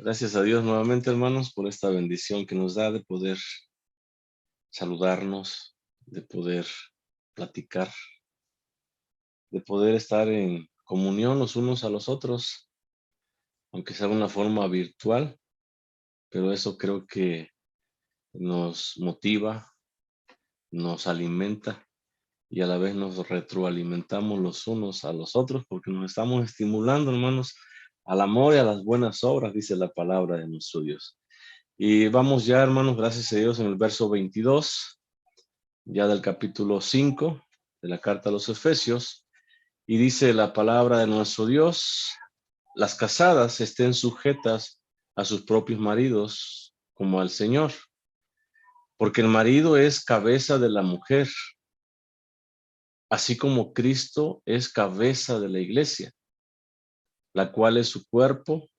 Gracias a Dios nuevamente, hermanos, por esta bendición que nos da de poder saludarnos, de poder platicar, de poder estar en comunión los unos a los otros, aunque sea de una forma virtual, pero eso creo que nos motiva, nos alimenta y a la vez nos retroalimentamos los unos a los otros porque nos estamos estimulando, hermanos, al amor y a las buenas obras, dice la palabra de nuestro Dios. Y vamos ya, hermanos, gracias a Dios, en el verso 22, ya del capítulo 5 de la carta a los Efesios, y dice la palabra de nuestro Dios: las casadas estén sujetas a sus propios maridos como al Señor, porque el marido es cabeza de la mujer, así como Cristo es cabeza de la iglesia, la cual es su cuerpo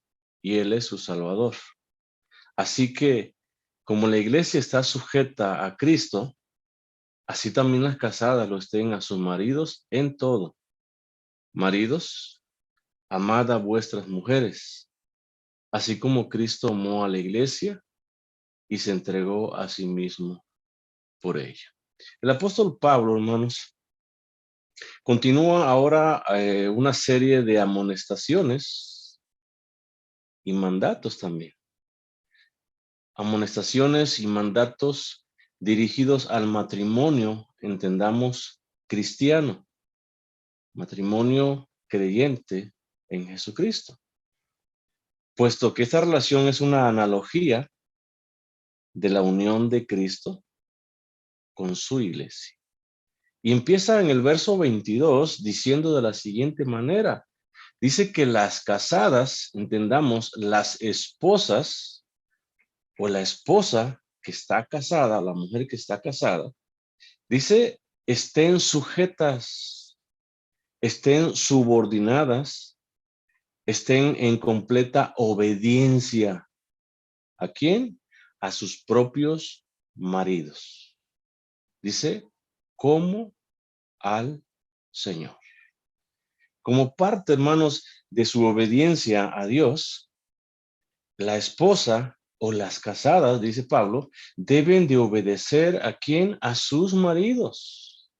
y Él es su Salvador. Así que, como la iglesia está sujeta a Cristo, así también las casadas lo estén a sus maridos en todo. Maridos, amad a vuestras mujeres, así como Cristo amó a la iglesia y se entregó a sí mismo por ella. El apóstol Pablo, hermanos, continúa ahora una serie de amonestaciones y mandatos también. Amonestaciones y mandatos dirigidos al matrimonio, entendamos, cristiano, matrimonio creyente en Jesucristo, puesto que esta relación es una analogía de la unión de Cristo con su iglesia. Y empieza en el verso 22 diciendo de la siguiente manera: dice que las casadas, entendamos, las esposas o la esposa que está casada, la mujer que está casada, dice, estén sujetas, estén subordinadas, estén en completa obediencia. ¿A quién? A sus propios maridos. Dice, como al Señor. Como parte, hermanos, de su obediencia a Dios, la esposa o las casadas, dice Pablo, deben de obedecer ¿a quién? A sus maridos.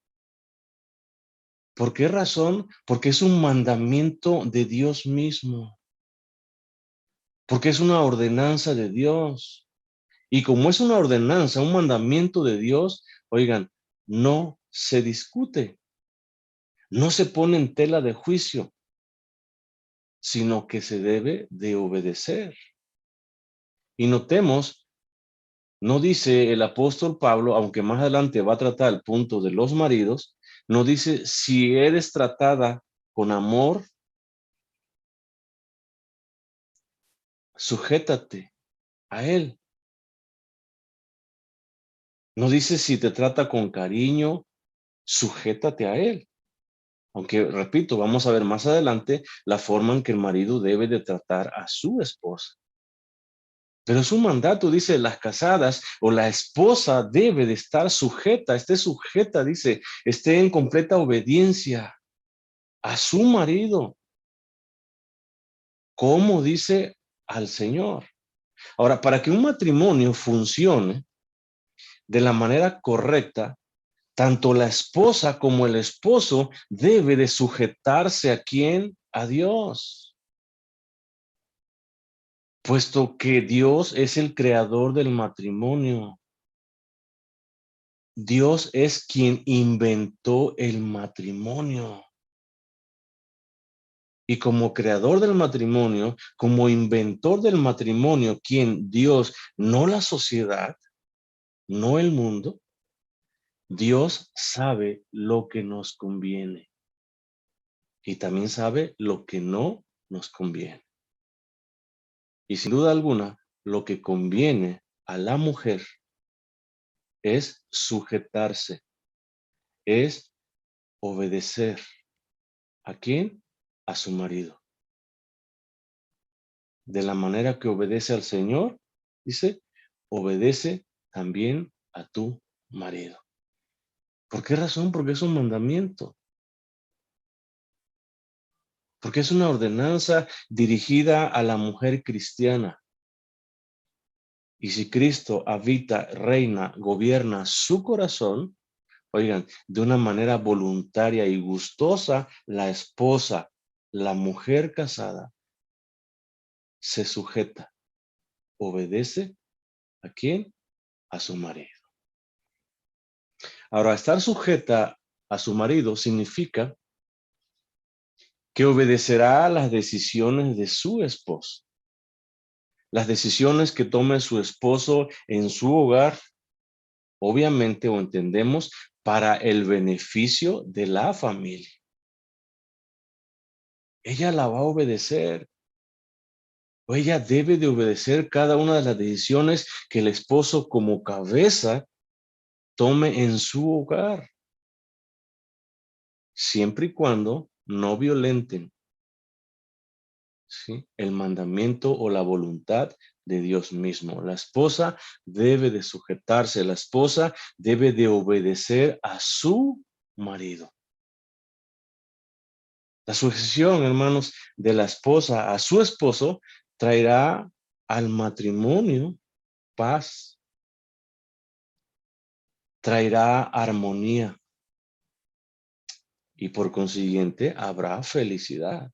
¿Por qué razón? Porque es un mandamiento de Dios mismo. Porque es una ordenanza de Dios. Y como es una ordenanza, un mandamiento de Dios, oigan, no se discute, no se pone en tela de juicio, sino que se debe de obedecer. Y notemos, no dice el apóstol Pablo, aunque más adelante va a tratar el punto de los maridos, no dice si eres tratada con amor, sujétate a él. No dice si te trata con cariño, sujétate a él. Aunque, repito, vamos a ver más adelante la forma en que el marido debe de tratar a su esposa. Pero es un mandato, dice, las casadas o la esposa debe de estar sujeta, esté sujeta, dice, esté en completa obediencia a su marido, como dice al Señor. Ahora, para que un matrimonio funcione de la manera correcta, tanto la esposa como el esposo debe de sujetarse ¿a quién? A Dios. Puesto que Dios es el creador del matrimonio. Dios es quien inventó el matrimonio. Y como creador del matrimonio, como inventor del matrimonio, quien Dios, no la sociedad, no el mundo, Dios sabe lo que nos conviene y también sabe lo que no nos conviene. Y sin duda alguna, lo que conviene a la mujer es sujetarse, es obedecer. ¿A quién? A su marido. De la manera que obedece al Señor, dice, obedece también a tu marido. ¿Por qué razón? Porque es un mandamiento. Porque es una ordenanza dirigida a la mujer cristiana. Y si Cristo habita, reina, gobierna su corazón, oigan, de una manera voluntaria y gustosa, la esposa, la mujer casada, se sujeta, obedece, ¿a quién? A su marido. Ahora, estar sujeta a su marido significa que obedecerá a las decisiones de su esposo. Las decisiones que tome su esposo en su hogar, obviamente o entendemos, para el beneficio de la familia. Ella la va a obedecer, o ella debe de obedecer cada una de las decisiones que el esposo como cabeza tome en su hogar, siempre y cuando no violenten, ¿sí?, el mandamiento o la voluntad de Dios mismo. La esposa debe de sujetarse, la esposa debe de obedecer a su marido. La sujeción, hermanos, de la esposa a su esposo traerá al matrimonio paz, traerá armonía y por consiguiente habrá felicidad.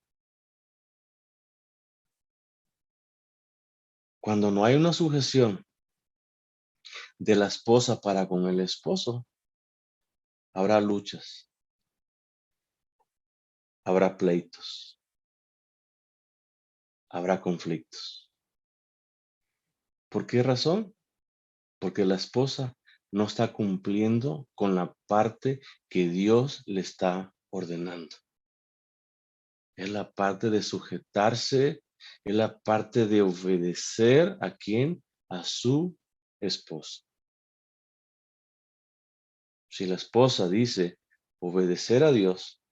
Cuando no hay una sujeción de la esposa para con el esposo, habrá luchas, habrá pleitos, habrá conflictos. ¿Por qué razón? Porque la esposa no está cumpliendo con la parte que Dios le está ordenando. Es la parte de sujetarse, es la parte de obedecer a quién, a su esposo. Si la esposa dice obedecer a Dios,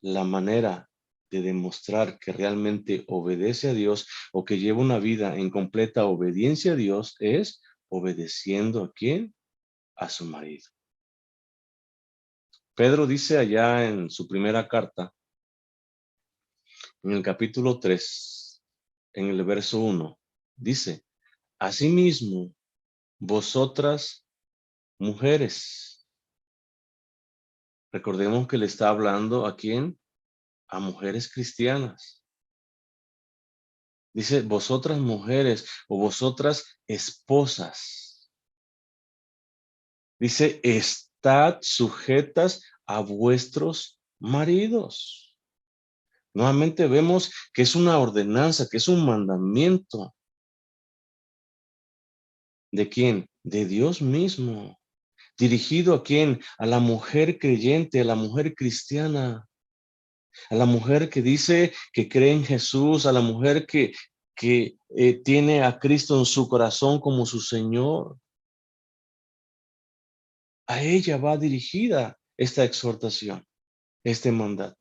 la manera de demostrar que realmente obedece a Dios o que lleva una vida en completa obediencia a Dios es obedeciendo a quién, a su marido. Pedro dice allá en su primera carta, en el capítulo 3, en el verso 1, dice, asimismo, vosotras mujeres, recordemos que le está hablando a quién, a mujeres cristianas. Dice, vosotras mujeres o vosotras esposas. Dice, estad sujetas a vuestros maridos. Nuevamente vemos que es una ordenanza, que es un mandamiento. ¿De quién? De Dios mismo. ¿Dirigido a quién? A la mujer creyente, a la mujer cristiana, a la mujer que dice que cree en Jesús, a la mujer que tiene a Cristo en su corazón como su Señor. A ella va dirigida esta exhortación, este mandato.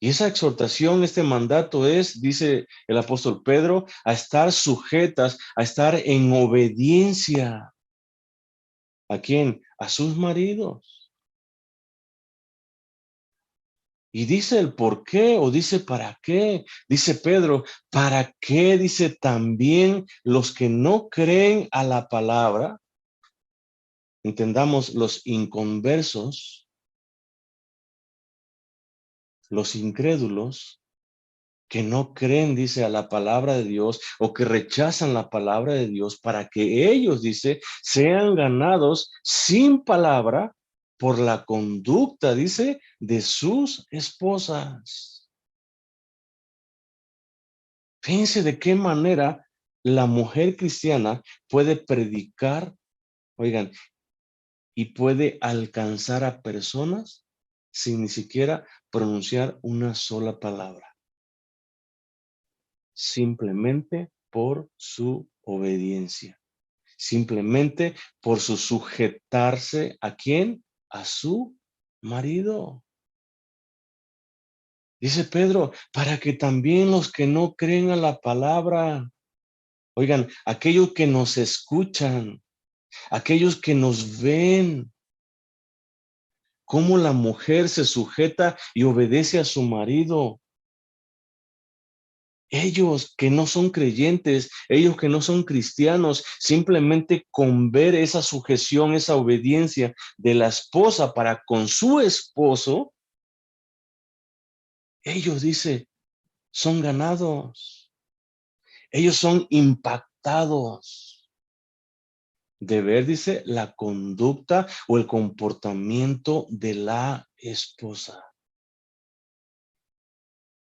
Y esa exhortación, este mandato es, dice el apóstol Pedro, a estar sujetas, a estar en obediencia. ¿A quién? A sus maridos. Y dice el por qué o dice para qué. Dice Pedro, ¿para qué? Dice también los que no creen a la palabra. Entendamos los inconversos, los incrédulos, que no creen, dice, a la palabra de Dios o que rechazan la palabra de Dios para que ellos, dice, sean ganados sin palabra por la conducta, dice, de sus esposas. Fíjense de qué manera la mujer cristiana puede predicar, oigan, y puede alcanzar a personas sin ni siquiera pronunciar una sola palabra. Simplemente por su obediencia, simplemente por su sujetarse ¿a quién? A su marido. Dice Pedro, para que también los que no creen a la palabra, oigan, aquellos que nos escuchan, aquellos que nos ven, cómo la mujer se sujeta y obedece a su marido. Ellos que no son creyentes, ellos que no son cristianos, simplemente con ver esa sujeción, esa obediencia de la esposa para con su esposo, ellos, dice, son ganados. Ellos son impactados de ver, dice, la conducta o el comportamiento de la esposa.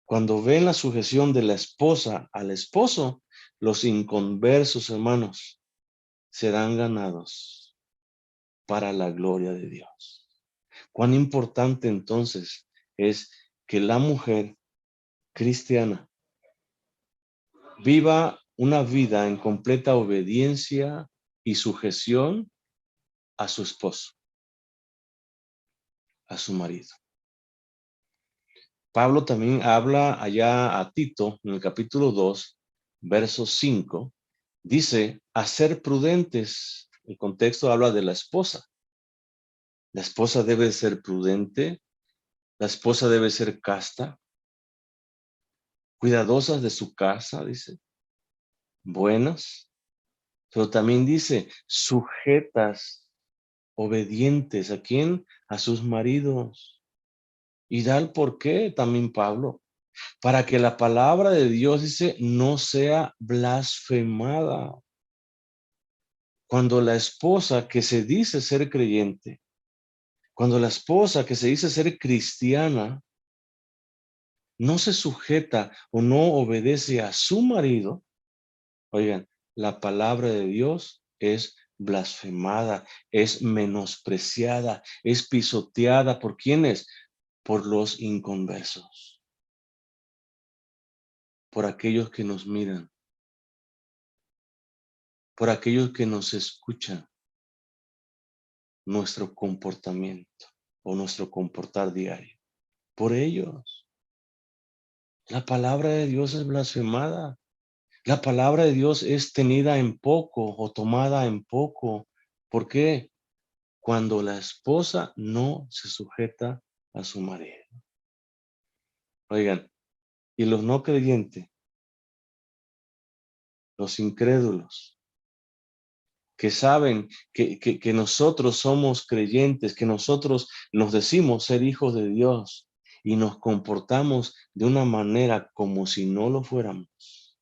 Cuando ven la sujeción de la esposa al esposo, los inconversos, hermanos, serán ganados para la gloria de Dios. Cuán importante entonces es que la mujer cristiana viva una vida en completa obediencia y sujeción a su esposo, a su marido. Pablo también habla allá a Tito en el capítulo 2, verso 5, dice, a ser prudentes. El contexto habla de la esposa. La esposa debe ser prudente, la esposa debe ser casta, cuidadosas de su casa, dice, buenas, pero también dice, sujetas, obedientes. ¿A quién? A sus maridos. Y da el porqué también Pablo, para que la palabra de Dios, dice, no sea blasfemada. Cuando la esposa que se dice ser creyente, cuando la esposa que se dice ser cristiana, no se sujeta o no obedece a su marido, oigan, la palabra de Dios es blasfemada, es menospreciada, es pisoteada. ¿Por quiénes? Por los inconversos, por aquellos que nos miran, por aquellos que nos escuchan nuestro comportamiento o nuestro comportar diario. Por ellos, la palabra de Dios es blasfemada. La palabra de Dios es tenida en poco o tomada en poco. ¿Por qué? Cuando la esposa no se sujeta a su marido. Oigan, y los no creyentes, los incrédulos, que saben que nosotros somos creyentes, que nosotros nos decimos ser hijos de Dios y nos comportamos de una manera como si no lo fuéramos.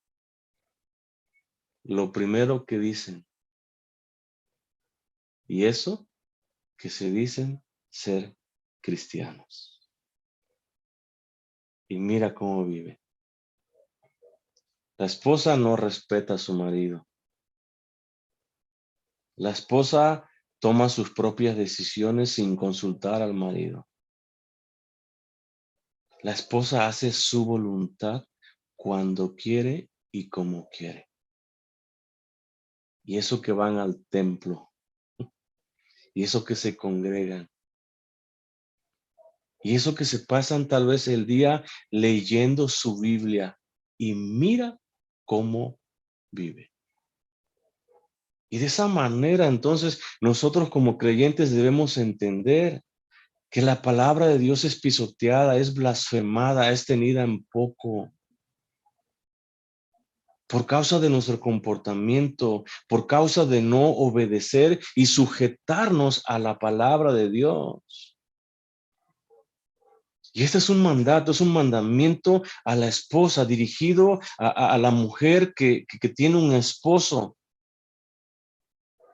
Lo primero que dicen, y eso que se dicen ser cristianos. Y mira cómo vive. La esposa no respeta a su marido. La esposa toma sus propias decisiones sin consultar al marido. La esposa hace su voluntad cuando quiere y como quiere. Y eso que van al templo, y eso que se congregan, y eso que se pasan tal vez el día leyendo su Biblia, y mira cómo vive. Y de esa manera, entonces, nosotros como creyentes debemos entender que la palabra de Dios es pisoteada, es blasfemada, es tenida en poco. Por causa de nuestro comportamiento, por causa de no obedecer y sujetarnos a la palabra de Dios. Y este es un mandato, es un mandamiento a la esposa, dirigido a la mujer que tiene un esposo.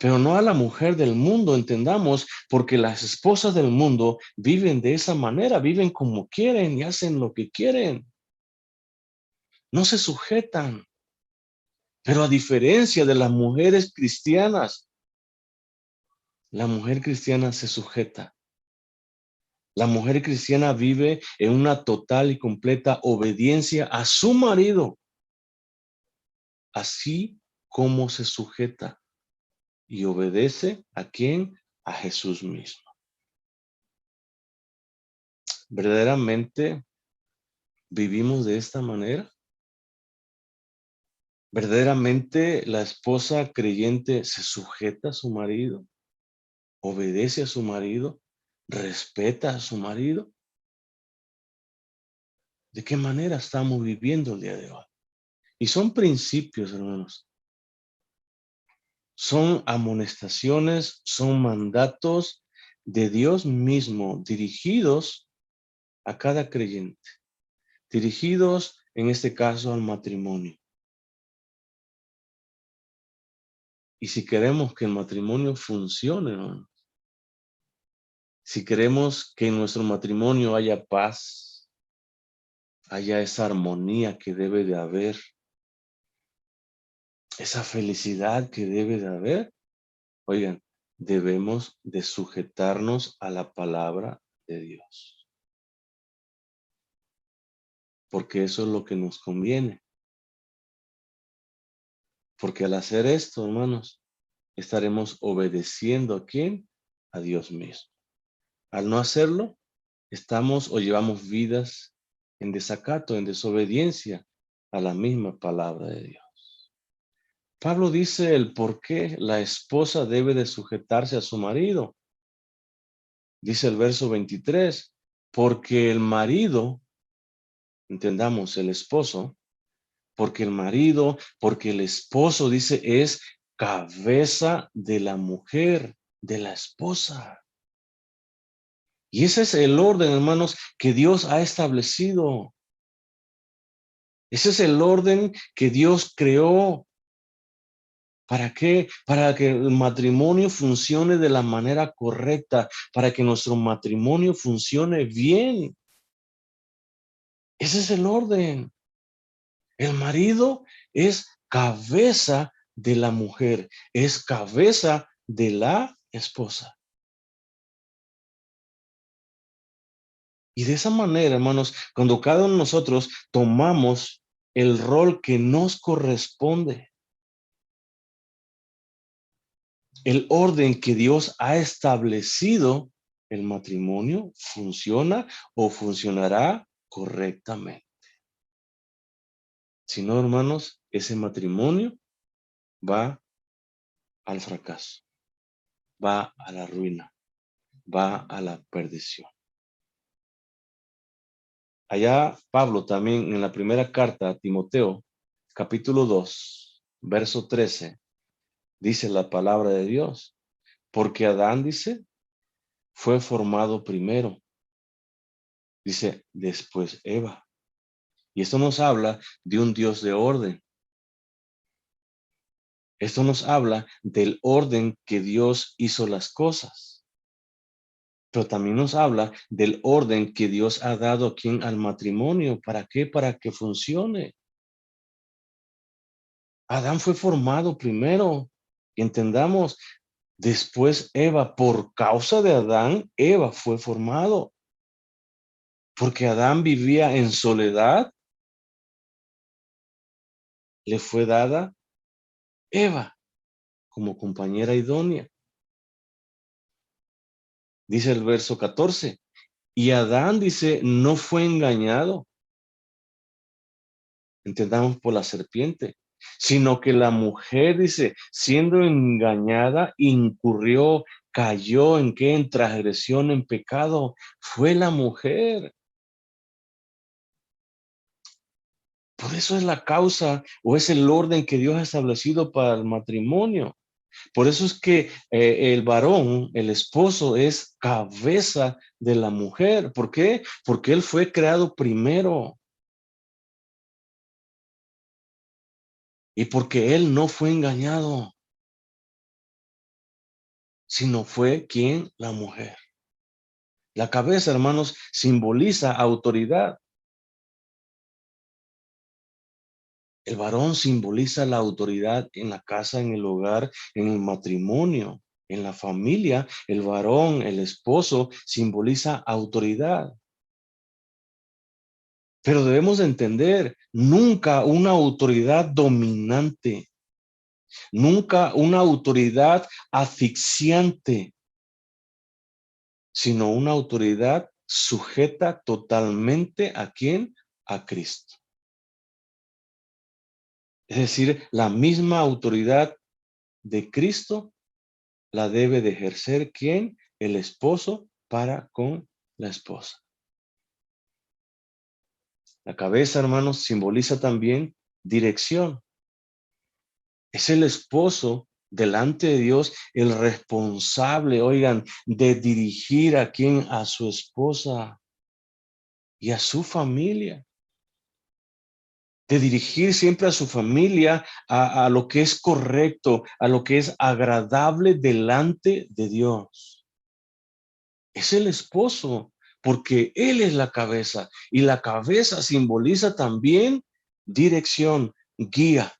Pero no a la mujer del mundo, entendamos, porque las esposas del mundo viven de esa manera, viven como quieren y hacen lo que quieren. No se sujetan. Pero a diferencia de las mujeres cristianas, la mujer cristiana se sujeta. La mujer cristiana vive en una total y completa obediencia a su marido, así como se sujeta y obedece a quién, a Jesús mismo. ¿Verdaderamente vivimos de esta manera? ¿Verdaderamente la esposa creyente se sujeta a su marido? ¿Obedece a su marido? ¿Respeta a su marido? ¿De qué manera estamos viviendo el día de hoy? Y son principios, hermanos. Son amonestaciones, son mandatos de Dios mismo dirigidos a cada creyente, dirigidos en este caso al matrimonio. Y si queremos que el matrimonio funcione, hermanos, si queremos que en nuestro matrimonio haya paz, haya esa armonía que debe de haber, esa felicidad que debe de haber, oigan, debemos de sujetarnos a la palabra de Dios. Porque eso es lo que nos conviene. Porque al hacer esto, hermanos, estaremos obedeciendo ¿a quién? A Dios mismo. Al no hacerlo, estamos o llevamos vidas en desacato, en desobediencia a la misma palabra de Dios. Pablo dice el por qué la esposa debe de sujetarse a su marido. Dice el verso 23, porque el marido, entendamos el esposo, porque el esposo dice es cabeza de la mujer, de la esposa. Y ese es el orden, hermanos, que Dios ha establecido. Ese es el orden que Dios creó. ¿Para qué? Para que el matrimonio funcione de la manera correcta, para que nuestro matrimonio funcione bien. Ese es el orden. El marido es cabeza de la mujer, es cabeza de la esposa. Y de esa manera, hermanos, cuando cada uno de nosotros tomamos el rol que nos corresponde, el orden que Dios ha establecido, el matrimonio funciona o funcionará correctamente. Si no, hermanos, ese matrimonio va al fracaso, va a la ruina, va a la perdición. Allá Pablo también en la primera carta a Timoteo, capítulo 2, verso 13, dice la palabra de Dios, porque Adán, dice, fue formado primero, dice, después Eva. Y esto nos habla de un Dios de orden. Esto nos habla del orden que Dios hizo las cosas. Pero también nos habla del orden que Dios ha dado aquí al matrimonio. ¿Para qué? Para que funcione. Adán fue formado primero. Y entendamos, después Eva, por causa de Adán, Eva fue formado. Porque Adán vivía en soledad, le fue dada Eva como compañera idónea. Dice el verso 14. Y Adán, dice, no fue engañado, entendamos por la serpiente, sino que la mujer, dice, siendo engañada, incurrió, cayó en qué, en transgresión, en pecado. Fue la mujer. Por eso es la causa o es el orden que Dios ha establecido para el matrimonio. Por eso es que el varón, el esposo, es cabeza de la mujer. ¿Por qué? Porque él fue creado primero y porque él no fue engañado, sino fue quien, la mujer. La cabeza, hermanos, simboliza autoridad. El varón simboliza la autoridad en la casa, en el hogar, en el matrimonio, en la familia. El varón, el esposo, simboliza autoridad. Pero debemos entender, nunca una autoridad dominante, nunca una autoridad asfixiante, sino una autoridad sujeta totalmente ¿a quién? A Cristo. Es decir, la misma autoridad de Cristo la debe de ejercer ¿quién? El esposo para con la esposa. La cabeza, hermanos, simboliza también dirección. Es el esposo delante de Dios, el responsable, oigan, de dirigir a quien, a su esposa y a su familia. De dirigir siempre a su familia a lo que es correcto, a lo que es agradable delante de Dios. Es el esposo, porque él es la cabeza y la cabeza simboliza también dirección, guía.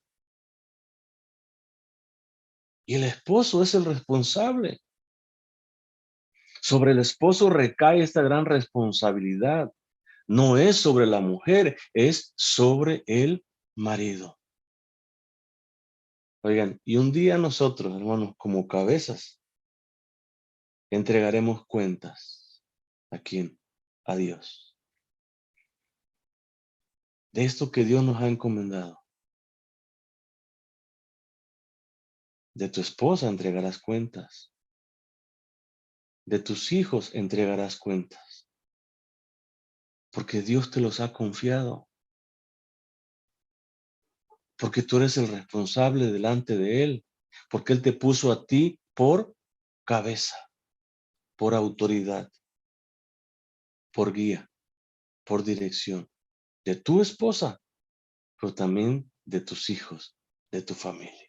Y el esposo es el responsable. Sobre el esposo recae esta gran responsabilidad. No es sobre la mujer, es sobre el marido. Oigan, y un día nosotros, hermanos, como cabezas, entregaremos cuentas. ¿A quién? A Dios. De esto que Dios nos ha encomendado. De tu esposa entregarás cuentas. De tus hijos entregarás cuentas. Porque Dios te los ha confiado. Porque tú eres el responsable delante de Él. Porque Él te puso a ti por cabeza, por autoridad, por guía, por dirección. De tu esposa, pero también de tus hijos, de tu familia.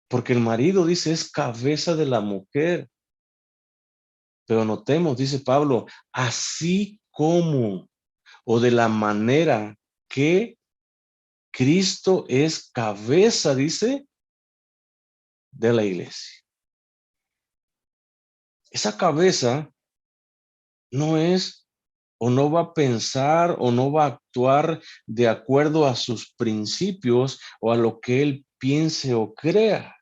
Porque el marido, dice, es cabeza de la mujer. Pero notemos, dice Pablo, así como o de la manera que Cristo es cabeza, dice, de la iglesia. Esa cabeza no es o no va a pensar o no va a actuar de acuerdo a sus principios o a lo que él piense o crea,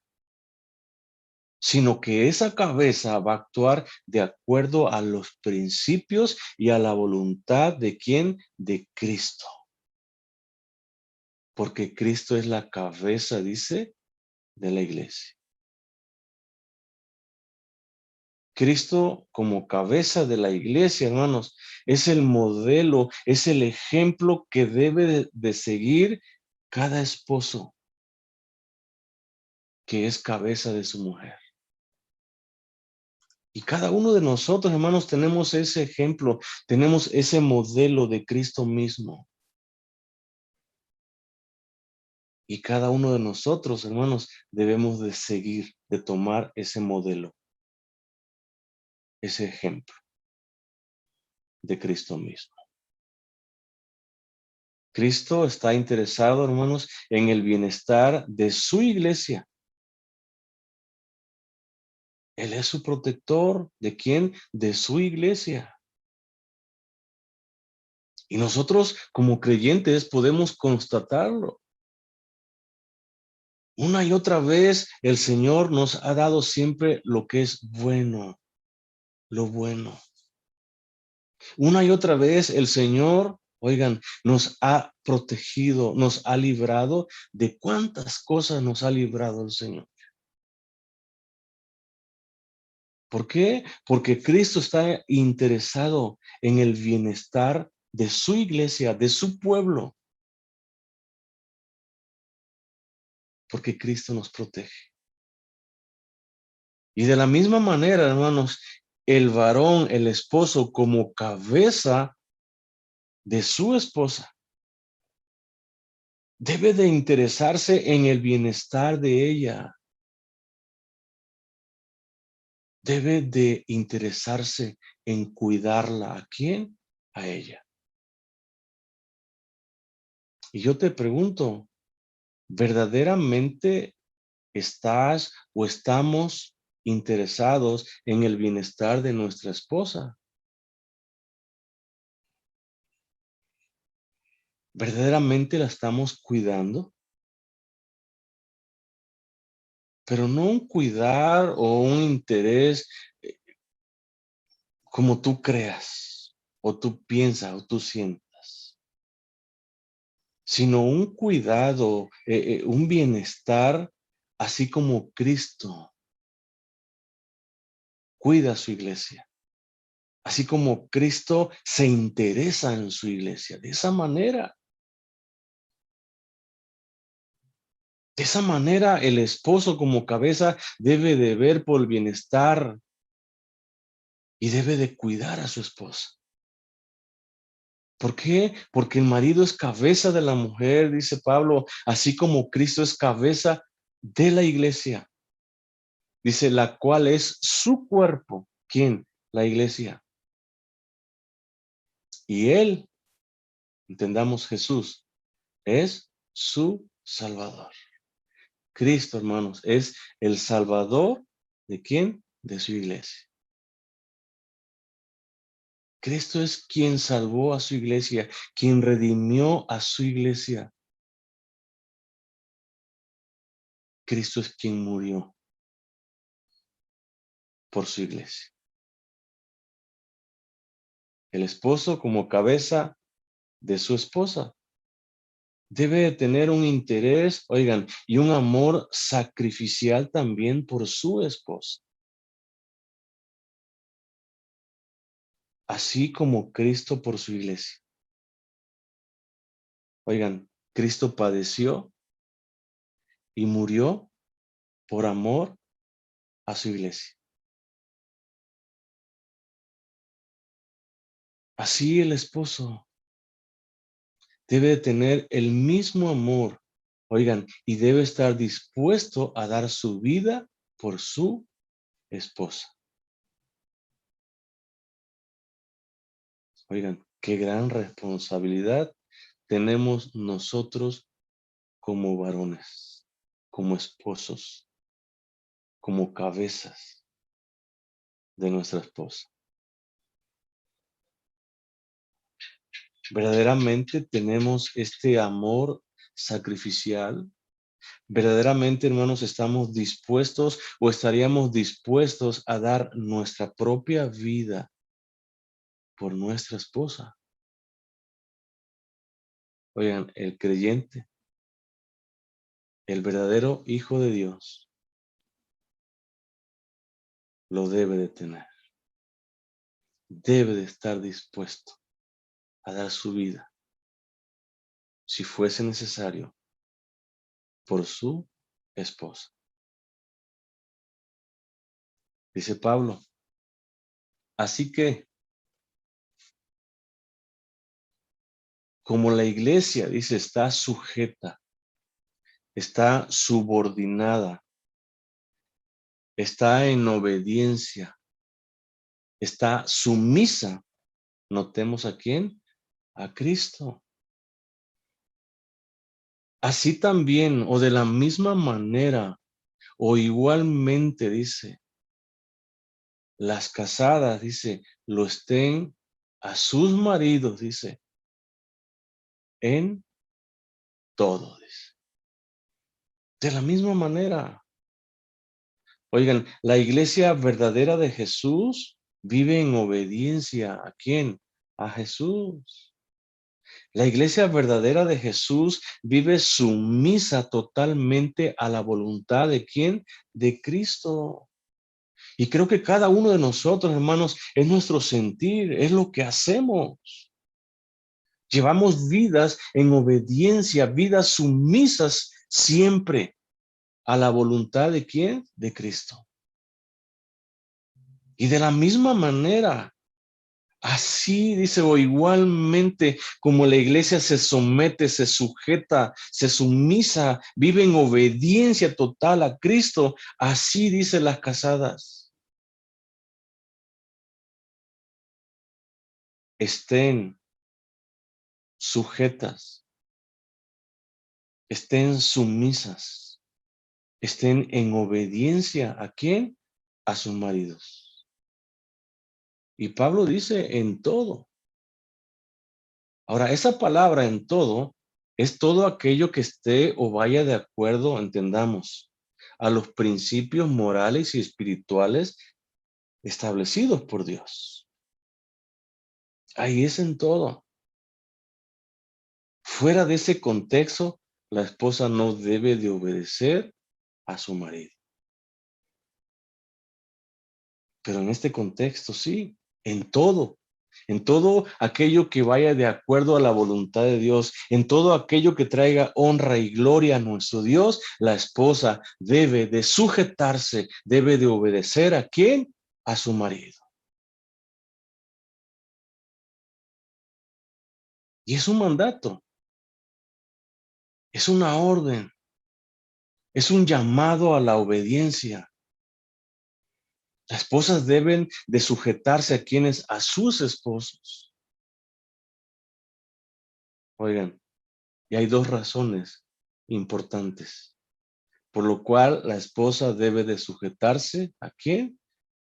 sino que esa cabeza va a actuar de acuerdo a los principios y a la voluntad de quién, de Cristo. Porque Cristo es la cabeza, dice, de la iglesia. Cristo como cabeza de la iglesia, hermanos, es el modelo, es el ejemplo que debe de seguir cada esposo que es cabeza de su mujer. Y cada uno de nosotros, hermanos, tenemos ese ejemplo, tenemos ese modelo de Cristo mismo. Y cada uno de nosotros, hermanos, debemos de seguir, de tomar ese modelo, ese ejemplo de Cristo mismo. Cristo está interesado, hermanos, en el bienestar de su iglesia. Él es su protector. ¿De quién? De su iglesia. Y nosotros como creyentes podemos constatarlo. Una y otra vez el Señor nos ha dado siempre lo que es bueno, lo bueno. Una y otra vez el Señor, oigan, nos ha protegido, nos ha librado. ¿De cuántas cosas nos ha librado el Señor? ¿Por qué? Porque Cristo está interesado en el bienestar de su iglesia, de su pueblo. Porque Cristo nos protege. Y de la misma manera, hermanos, el varón, el esposo, como cabeza de su esposa, debe de interesarse en el bienestar de ella. Debe de interesarse en cuidarla. ¿A quién? A ella. Y yo te pregunto, ¿verdaderamente estás o estamos interesados en el bienestar de nuestra esposa? ¿Verdaderamente la estamos cuidando? Pero no un cuidar o un interés eh, como tú creas, o tú piensas, o tú sientas, sino un cuidado, un bienestar, así como Cristo cuida a su iglesia, así como Cristo se interesa en su iglesia, de esa manera. De esa manera, el esposo como cabeza debe de ver por el bienestar y debe de cuidar a su esposa. ¿Por qué? Porque el marido es cabeza de la mujer, dice Pablo, así como Cristo es cabeza de la iglesia. Dice, la cual es su cuerpo. ¿Quién? La iglesia. Y él, entendamos Jesús, es su Salvador. Cristo, hermanos, es el Salvador ¿de quién? De su iglesia. Cristo es quien salvó a su iglesia, quien redimió a su iglesia. Cristo es quien murió por su iglesia. El esposo como cabeza de su esposa debe de tener un interés, oigan, y un amor sacrificial también por su esposa. Así como Cristo por su iglesia. Oigan, Cristo padeció y murió por amor a su iglesia. Así el esposo debe de tener el mismo amor, oigan, y debe estar dispuesto a dar su vida por su esposa. Oigan, qué gran responsabilidad tenemos nosotros como varones, como esposos, como cabezas de nuestra esposa. Verdaderamente tenemos este amor sacrificial. Verdaderamente, hermanos, estamos dispuestos o estaríamos dispuestos a dar nuestra propia vida por nuestra esposa. Oigan, el creyente, el verdadero hijo de Dios, lo debe de tener. Debe de estar dispuesto a dar su vida, si fuese necesario, por su esposa. Dice Pablo, así que, como la iglesia, dice, está sujeta, está subordinada, está en obediencia, está sumisa. Notemos a quién, a Cristo. Así también, o de la misma manera, o igualmente, dice, las casadas, dice, lo estén a sus maridos, dice, en todo, dice. De la misma manera. Oigan, la iglesia verdadera de Jesús vive en obediencia. ¿A quién? A Jesús. La iglesia verdadera de Jesús vive sumisa totalmente a la voluntad ¿de quién? De Cristo. Y creo que cada uno de nosotros, hermanos, es nuestro sentir, es lo que hacemos. Llevamos vidas en obediencia, vidas sumisas siempre a la voluntad ¿de quién? De Cristo. Y de la misma manera, así dice, o igualmente como la iglesia se somete, se sujeta, se sumisa, vive en obediencia total a Cristo, así dice las casadas. Estén sujetas, estén sumisas, estén en obediencia ¿a quién? A sus maridos. Y Pablo dice en todo. Ahora, esa palabra en todo es todo aquello que esté o vaya de acuerdo, entendamos, a los principios morales y espirituales establecidos por Dios. Ahí es en todo. Fuera de ese contexto, la esposa no debe de obedecer a su marido. Pero en este contexto sí, en todo. En todo aquello que vaya de acuerdo a la voluntad de Dios, en todo aquello que traiga honra y gloria a nuestro Dios, la esposa debe de sujetarse, debe de obedecer ¿a quién? A su marido. Y es un mandato, es una orden, es un llamado a la obediencia. Las esposas deben de sujetarse a quienes, a sus esposos. Oigan, y hay dos razones importantes, por lo cual la esposa debe de sujetarse ¿a quién?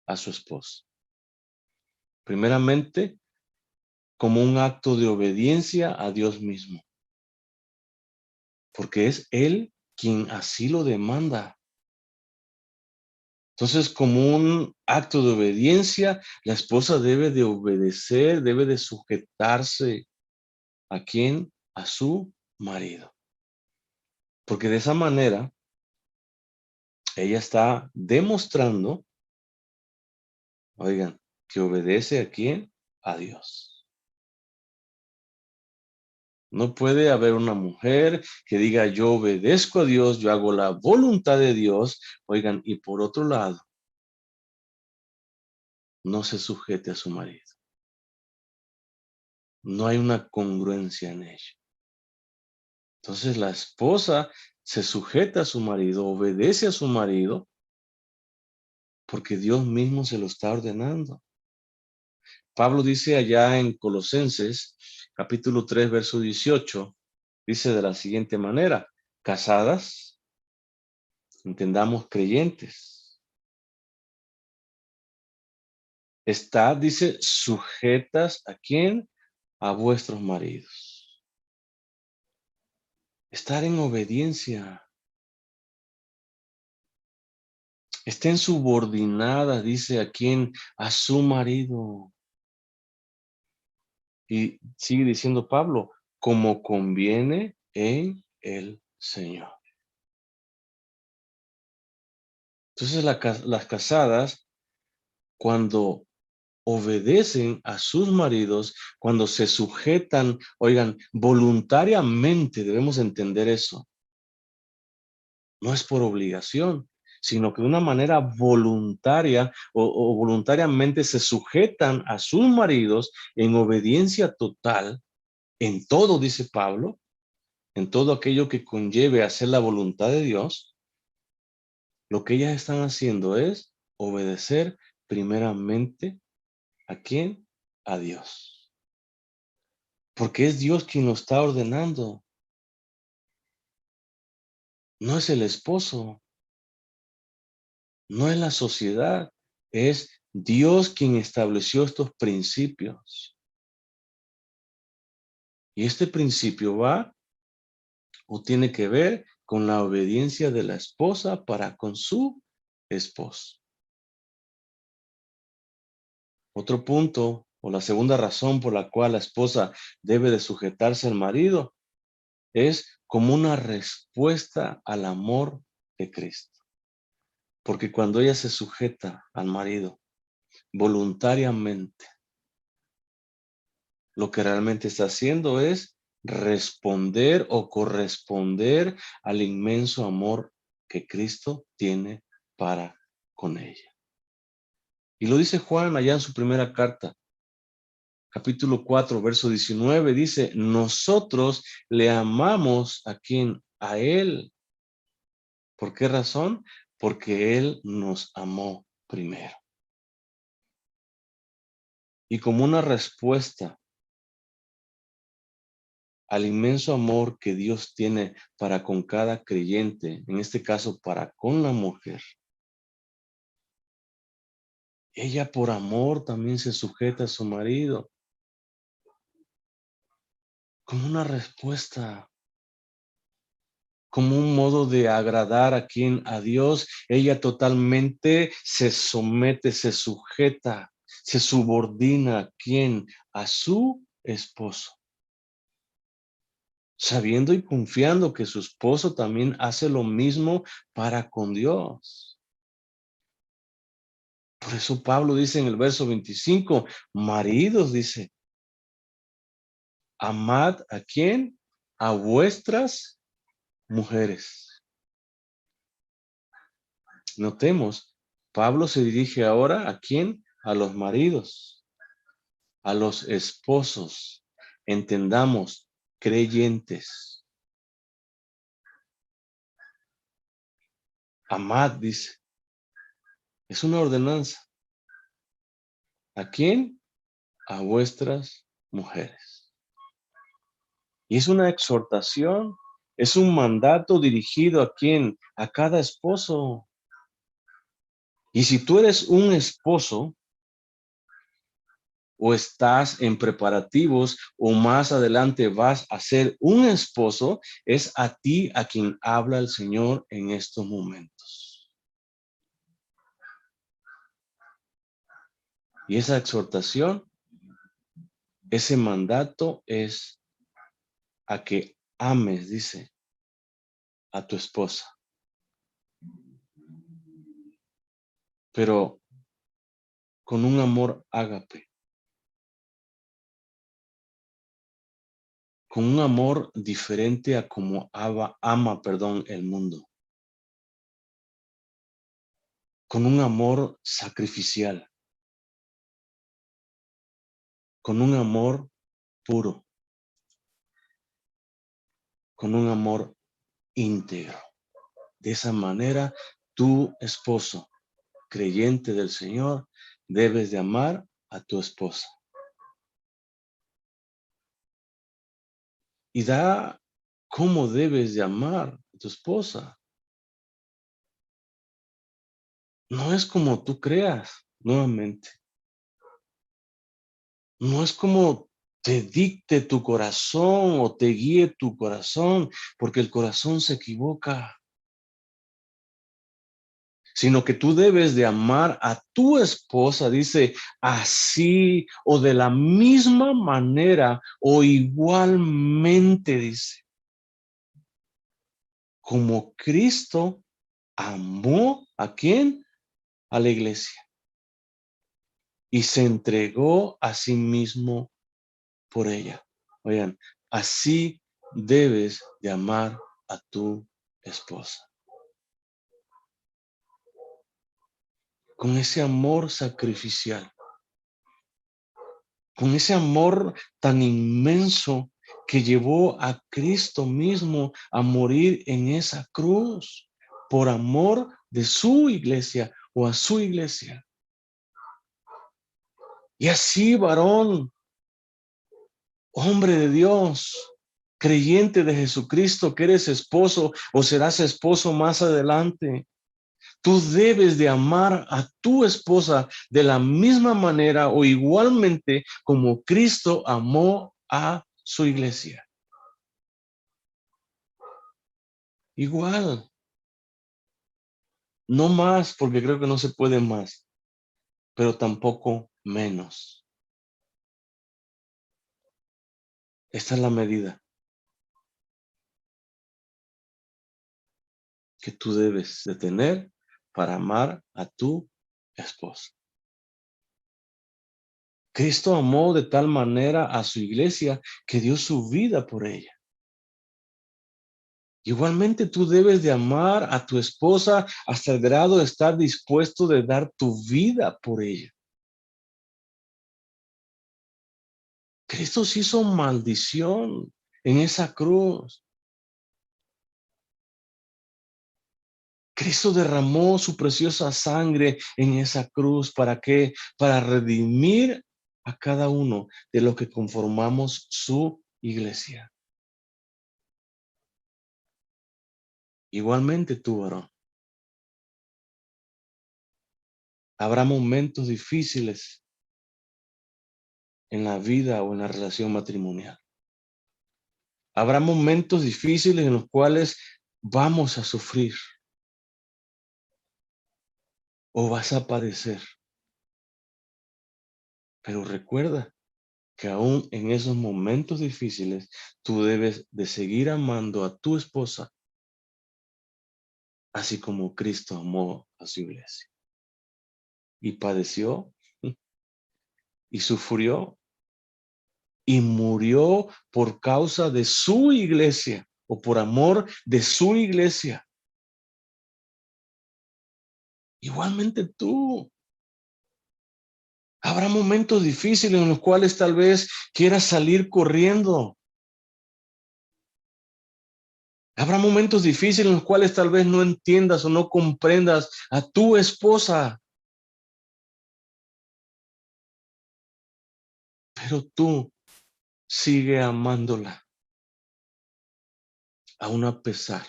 A su esposo. Primeramente, como un acto de obediencia a Dios mismo, porque es Él quien así lo demanda. Entonces, como un acto de obediencia, la esposa debe de obedecer, debe de sujetarse ¿a quién? A su marido. Porque de esa manera, ella está demostrando, oigan, que obedece ¿a quién? A Dios. No puede haber una mujer que diga yo obedezco a Dios, yo hago la voluntad de Dios, oigan, y por otro lado, no se sujete a su marido. No hay una congruencia en ello. Entonces la esposa se sujeta a su marido, obedece a su marido, porque Dios mismo se lo está ordenando. Pablo dice allá en Colosenses, capítulo 3, verso 18, dice de la siguiente manera, casadas, entendamos creyentes, estad, dice, sujetas ¿a quién? A vuestros maridos. Estar en obediencia. Estén subordinadas, dice a quién? A su marido. Y sigue diciendo Pablo, como conviene en el Señor. Entonces las casadas, cuando obedecen a sus maridos, cuando se sujetan, oigan, voluntariamente, debemos entender eso. No es por obligación, sino que de una manera voluntaria o voluntariamente se sujetan a sus maridos en obediencia total, en todo, dice Pablo, en todo aquello que conlleve hacer la voluntad de Dios. Lo que ellas están haciendo es obedecer primeramente ¿a quién? A Dios. Porque es Dios quien lo está ordenando. No es el esposo, no es la sociedad, es Dios quien estableció estos principios. Y este principio va o tiene que ver con la obediencia de la esposa para con su esposo. Otro punto, o la segunda razón por la cual la esposa debe de sujetarse al marido, es como una respuesta al amor de Cristo. Porque cuando ella se sujeta al marido voluntariamente, lo que realmente está haciendo es responder o corresponder al inmenso amor que Cristo tiene para con ella. Y lo dice Juan allá en su primera carta, capítulo 4, verso 19, dice, nosotros le amamos a quien, a Él. ¿Por qué razón? Porque Él nos amó primero. Y como una respuesta al inmenso amor que Dios tiene para con cada creyente, en este caso para con la mujer, ella por amor también se sujeta a su marido, como una respuesta, como un modo de agradar a quien, a Dios, ella totalmente se somete, se sujeta, se subordina a quien, a su esposo, sabiendo y confiando que su esposo también hace lo mismo para con Dios. Por eso Pablo dice en el verso 25, maridos, dice, amad ¿a quién? A vuestras mujeres. Notemos, Pablo se dirige ahora ¿a quién? A los maridos, a los esposos. Entendamos, creyentes. Amad, dice. Es una ordenanza. ¿A quién? A vuestras mujeres. Y es una exhortación, es un mandato dirigido ¿a quién? A cada esposo. Y si tú eres un esposo o estás en preparativos o más adelante vas a ser un esposo, es a ti a quien habla el Señor en estos momentos. Y esa exhortación, ese mandato es a que ames, dice, a tu esposa. Pero con un amor ágape, con un amor diferente a como ama, el mundo, con un amor sacrificial, con un amor puro, con un amor íntegro. De esa manera, tu esposo, creyente del Señor, debes de amar a tu esposa. Y da cómo debes de amar a tu esposa. No es como tú creas, nuevamente. No es como te dicte tu corazón o te guíe tu corazón, porque el corazón se equivoca. Sino que tú debes de amar a tu esposa, dice, así o de la misma manera o igualmente, dice, como Cristo amó ¿a quién? A la iglesia. Y se entregó a sí mismo por ella. Oigan, así debes de amar a tu esposa. Con ese amor sacrificial, con ese amor tan inmenso que llevó a Cristo mismo a morir en esa cruz por amor de su iglesia o a su iglesia. Y así, varón, hombre de Dios, creyente de Jesucristo, que eres esposo o serás esposo más adelante, tú debes de amar a tu esposa de la misma manera o igualmente como Cristo amó a su iglesia. Igual, no más, porque creo que no se puede más, pero tampoco menos. Esta es la medida que tú debes de tener para amar a tu esposa. Cristo amó de tal manera a su iglesia que dio su vida por ella. Igualmente tú debes de amar a tu esposa hasta el grado de estar dispuesto de dar tu vida por ella. Cristo se hizo maldición en esa cruz. Cristo derramó su preciosa sangre en esa cruz. ¿Para qué? Para redimir a cada uno de los que conformamos su iglesia. Igualmente tú, varón. Habrá momentos difíciles en la vida o en la relación matrimonial. Habrá momentos difíciles en los cuales vamos a sufrir o vas a padecer. Pero recuerda que aún en esos momentos difíciles, tú debes de seguir amando a tu esposa, así como Cristo amó a su iglesia. y padeció y sufrió y murió por causa de su iglesia o por amor de su iglesia. Igualmente tú. Habrá momentos difíciles en los cuales tal vez quieras salir corriendo. Habrá momentos difíciles en los cuales tal vez no entiendas o no comprendas a tu esposa. Pero tú sigue amándola, aún a pesar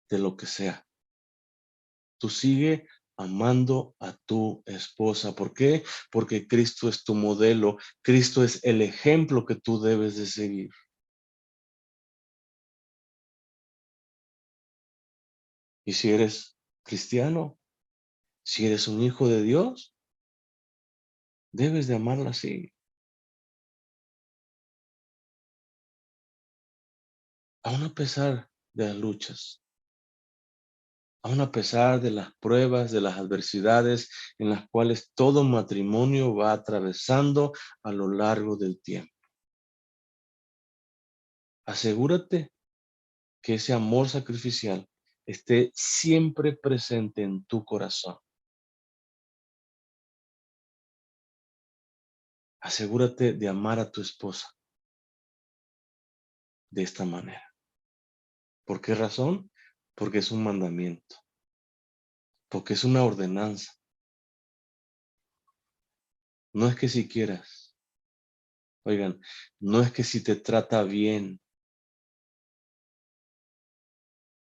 de lo que sea. Tú sigue amando a tu esposa. ¿Por qué? Porque Cristo es tu modelo. Cristo es el ejemplo que tú debes de seguir. Y si eres cristiano, si eres un hijo de Dios, debes de amarla así. Aún a pesar de las luchas, aún a pesar de las pruebas, de las adversidades en las cuales todo matrimonio va atravesando a lo largo del tiempo. Asegúrate que ese amor sacrificial esté siempre presente en tu corazón. Asegúrate de amar a tu esposa de esta manera. ¿Por qué razón? Porque es un mandamiento, porque es una ordenanza. No es que si quieras, oigan, no es que si te trata bien,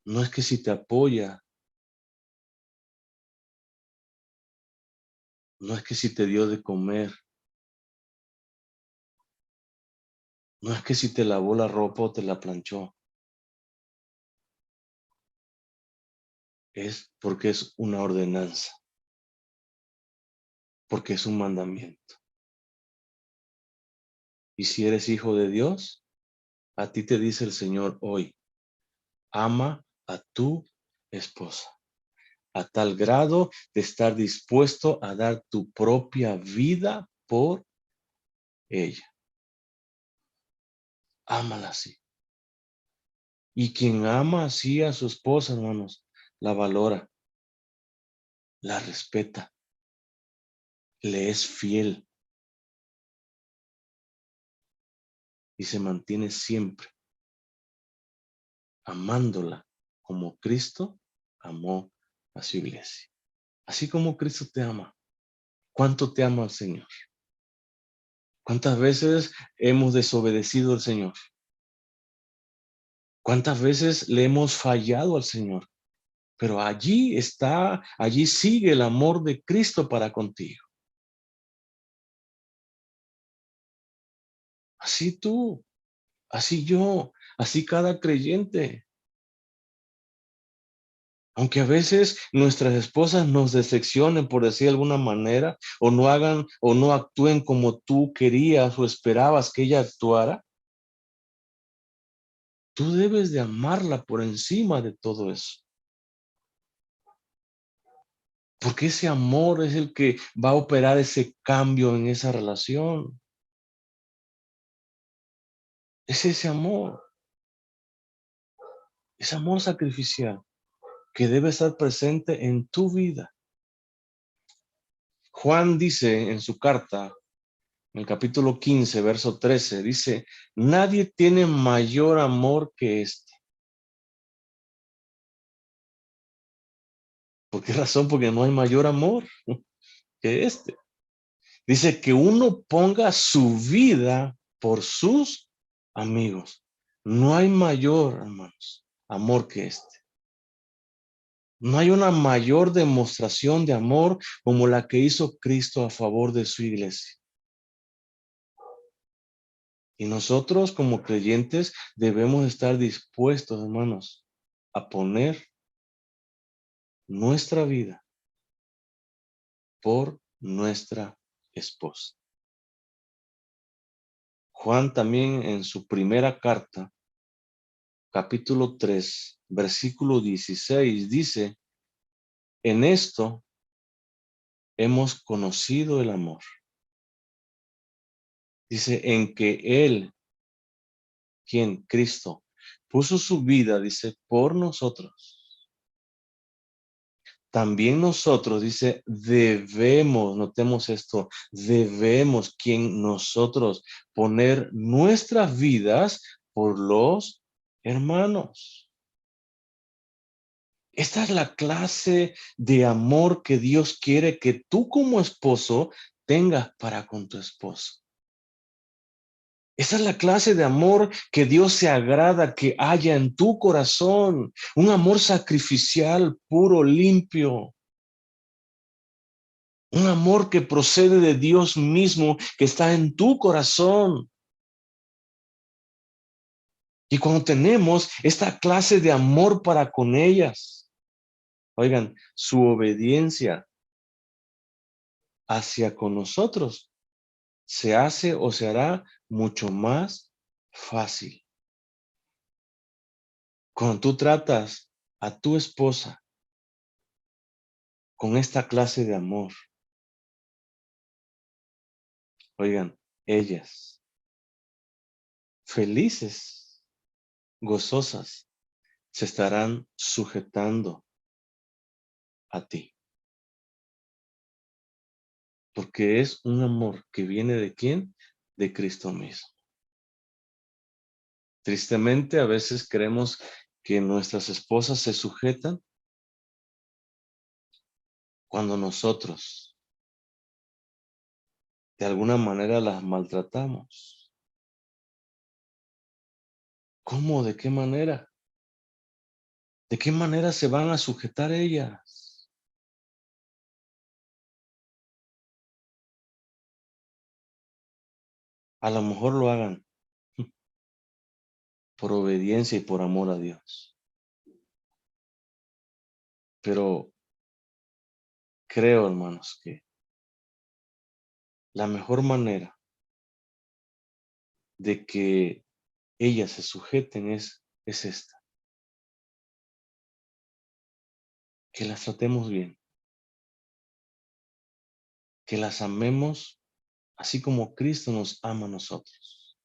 no es que si te apoya, no es que si te dio de comer, no es que si te lavó la ropa o te la planchó, es porque es una ordenanza, porque es un mandamiento. Y si eres hijo de Dios, a ti te dice el Señor hoy, ama a tu esposa, a tal grado de estar dispuesto a dar tu propia vida por ella. Ámala así. Y quien ama así a su esposa, hermanos, la valora, la respeta, le es fiel y se mantiene siempre amándola como Cristo amó a su iglesia. Así como Cristo te ama. ¿Cuánto te ama el Señor? ¿Cuántas veces hemos desobedecido al Señor? ¿Cuántas veces le hemos fallado al Señor? Pero allí está, allí sigue el amor de Cristo para contigo. Así tú, así yo, así cada creyente. Aunque a veces nuestras esposas nos decepcionen, por decir de alguna manera, o no hagan o no actúen como tú querías o esperabas que ella actuara, tú debes de amarla por encima de todo eso. Porque ese amor es el que va a operar ese cambio en esa relación. Es ese amor sacrificial que debe estar presente en tu vida. Juan dice en su carta, en el capítulo 15, verso 13, dice, nadie tiene mayor amor que este. ¿Por qué razón? Porque no hay mayor amor que este. Dice que uno ponga su vida por sus amigos. No hay mayor, hermanos, amor que este. No hay una mayor demostración de amor como la que hizo Cristo a favor de su iglesia. Y nosotros como creyentes debemos estar dispuestos, hermanos, a poner nuestra vida por nuestra esposa. Juan también en su primera carta, capítulo 3, versículo 16, dice, en esto hemos conocido el amor. Dice, en que Él, quien Cristo, puso su vida, dice, por nosotros. También nosotros, dice, debemos, notemos esto, debemos, quien nosotros, poner nuestras vidas por los hermanos. Esta es la clase de amor que Dios quiere que tú como esposo tengas para con tu esposo. Esa es la clase de amor que Dios se agrada que haya en tu corazón. Un amor sacrificial, puro, limpio. Un amor que procede de Dios mismo, que está en tu corazón. Y cuando tenemos esta clase de amor para con ellas, oigan, su obediencia hacia con nosotros se hace o se hará mucho más fácil. Cuando tú tratas a tu esposa con esta clase de amor, oigan, ellas felices, gozosas, se estarán sujetando a ti. Porque es un amor que viene ¿de quién? De Cristo mismo. Tristemente, a veces creemos que nuestras esposas se sujetan cuando nosotros de alguna manera las maltratamos. ¿Cómo? ¿De qué manera? ¿De qué manera se van a sujetar ellas? A lo mejor lo hagan por obediencia y por amor a Dios. Pero creo, hermanos, que la mejor manera de que ellas se sujeten es esta, que las tratemos bien, que las amemos así como Cristo nos ama a nosotros.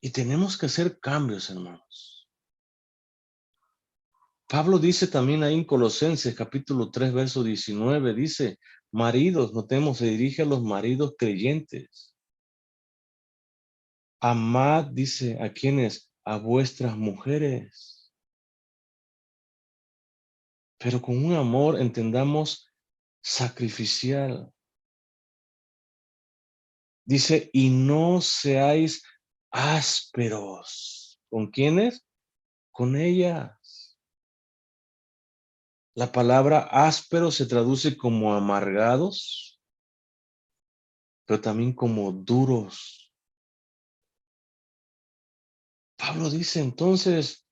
Y tenemos que hacer cambios, hermanos. Pablo dice también ahí en Colosenses capítulo 3, verso 19, dice, maridos, notemos, se dirige a los maridos creyentes. Amad, dice, ¿a quiénes? A vuestras mujeres. Pero con un amor, entendamos, sacrificial. Dice, y no seáis ásperos. ¿Con quiénes? Con ellas. La palabra áspero se traduce como amargados, pero también como duros. Pablo dice entonces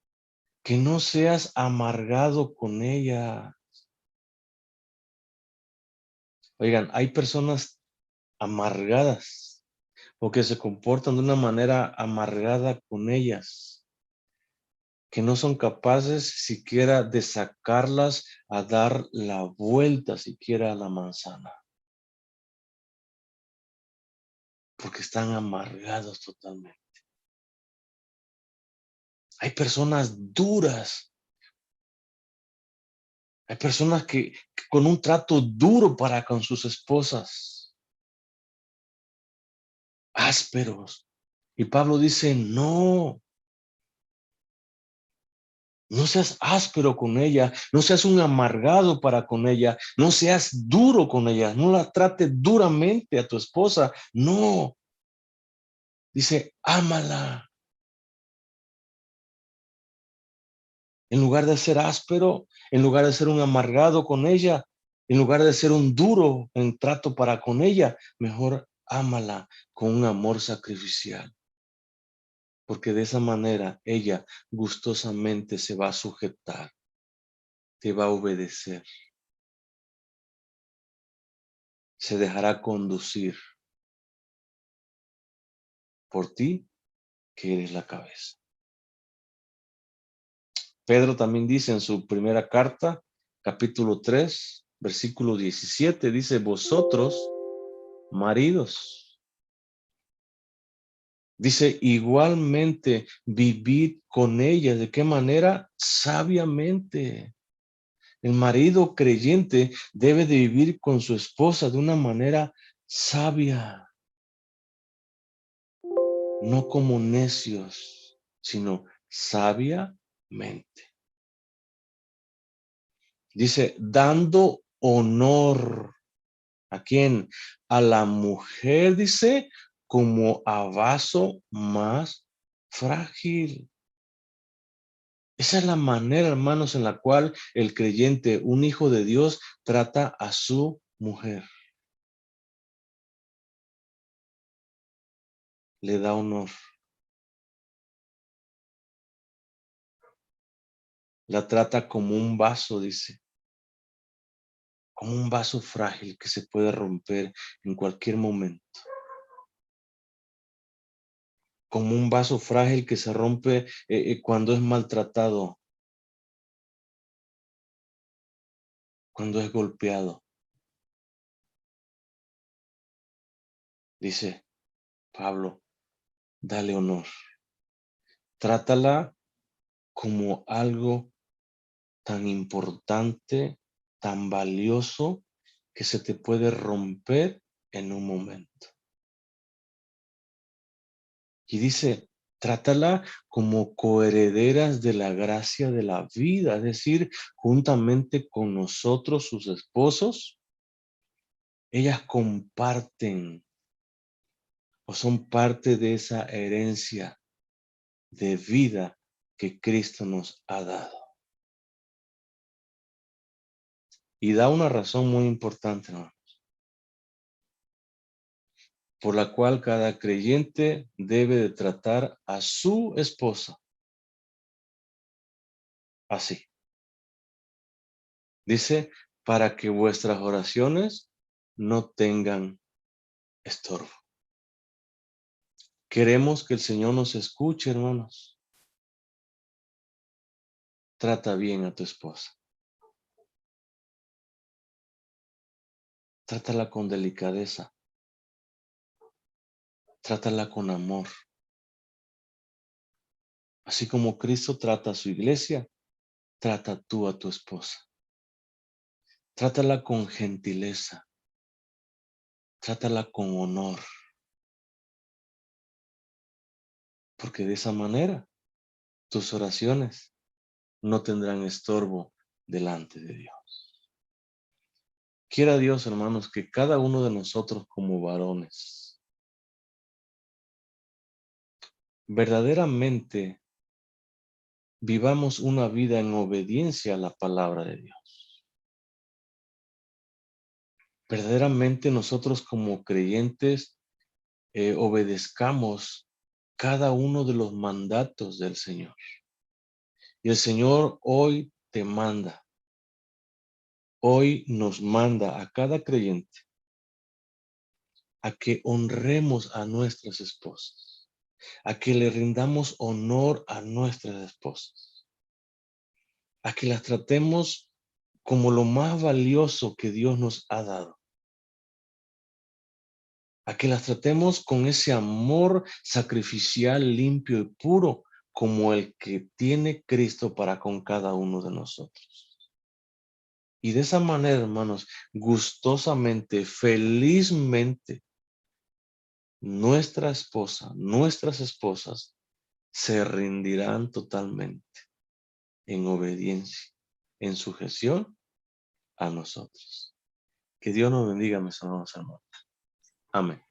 que no seas amargado con ella. Oigan, hay personas amargadas o que se comportan de una manera amargada con ellas, que no son capaces siquiera de sacarlas a dar la vuelta siquiera a la manzana, porque están amargados totalmente. Hay personas duras, hay personas que con un trato duro para con sus esposas, ásperos. Y Pablo dice, no, no seas áspero con ella, no seas un amargado para con ella, no seas duro con ella, no la trates duramente a tu esposa, no. Dice, ámala. En lugar de ser áspero, en lugar de ser un amargado con ella, en lugar de ser un duro en trato para con ella, mejor ámala con un amor sacrificial. Porque de esa manera ella gustosamente se va a sujetar, te va a obedecer, se dejará conducir por ti, que eres la cabeza. Pedro también dice en su primera carta, capítulo 3, versículo 17, dice, vosotros, maridos, dice, igualmente vivid con ella. ¿De qué manera? Sabiamente. El marido creyente debe de vivir con su esposa de una manera sabia, no como necios, sino sabiamente. Dice, dando honor. ¿A quién? A la mujer, dice, como a vaso más frágil. Esa es la manera, hermanos, en la cual el creyente, un hijo de Dios, trata a su mujer. Le da honor. La trata como un vaso, dice. Como un vaso frágil que se puede romper en cualquier momento. Como un vaso frágil que se rompe cuando es maltratado, cuando es golpeado. Dice Pablo, dale honor. Trátala como algo tan importante, tan valioso, que se te puede romper en un momento. Y dice, trátala como coherederas de la gracia de la vida, es decir, juntamente con nosotros, sus esposos, ellas comparten o son parte de esa herencia de vida que Cristo nos ha dado. Y da una razón muy importante, ¿no?, por la cual cada creyente debe de tratar a su esposa así. Dice, para que vuestras oraciones no tengan estorbo. Queremos que el Señor nos escuche, hermanos. Trata bien a tu esposa. Trátala con delicadeza. Trátala con amor. Así como Cristo trata a su iglesia, trata tú a tu esposa. Trátala con gentileza. Trátala con honor. Porque de esa manera tus oraciones no tendrán estorbo delante de Dios. Quiera Dios, hermanos, que cada uno de nosotros como varones verdaderamente vivamos una vida en obediencia a la palabra de Dios. Verdaderamente nosotros como creyentes obedezcamos cada uno de los mandatos del Señor. Y el Señor hoy te manda, hoy nos manda a cada creyente a que honremos a nuestras esposas, a que le rindamos honor a nuestras esposas, a que las tratemos como lo más valioso que Dios nos ha dado, a que las tratemos con ese amor sacrificial, limpio y puro, como el que tiene Cristo para con cada uno de nosotros. Y de esa manera, hermanos, gustosamente, felizmente, nuestra esposa, nuestras esposas se rendirán totalmente en obediencia, en sujeción a nosotros. Que Dios nos bendiga, mis amados hermanos. Amén.